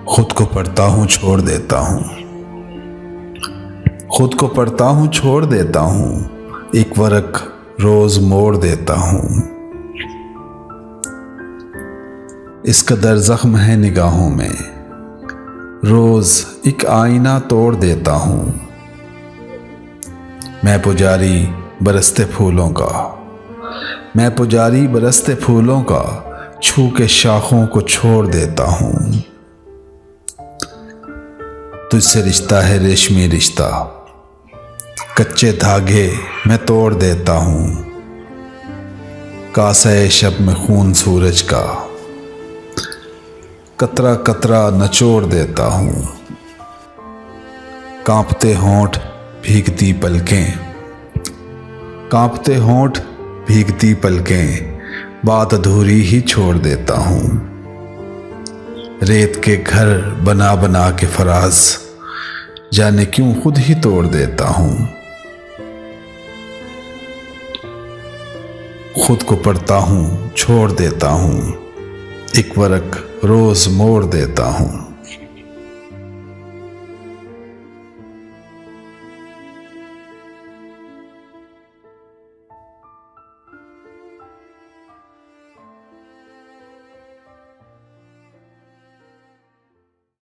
खुद को पढ़ता हूँ छोड़ देता हूँ, खुद को पढ़ता हूँ छोड़ देता हूँ, एक वर्क रोज मोड़ देता हूँ। इस कदर जख्म है निगाहों में, रोज एक आईना तोड़ देता हूँ। मैं पुजारी बरसते फूलों का, मैं पुजारी बरसते फूलों का, छू के शाखों को छोड़ देता हूँ। तुझसे रिश्ता है रेशमी रिश्ता, कच्चे धागे मैं तोड़ देता हूँ। कासे शब में खून सूरज का, कतरा कतरा नचोड़ देता हूँ। कांपते होंठ भीगती पलकें, कांपते होंठ भीगती पलकें, बात अधूरी ही छोड़ देता हूँ। रेत के घर बना बना के फराज, जाने क्यों खुद ही तोड़ देता हूँ। खुद को पढ़ता हूँ छोड़ देता हूँ, एक वर्क रोज मोड़ देता हूँ।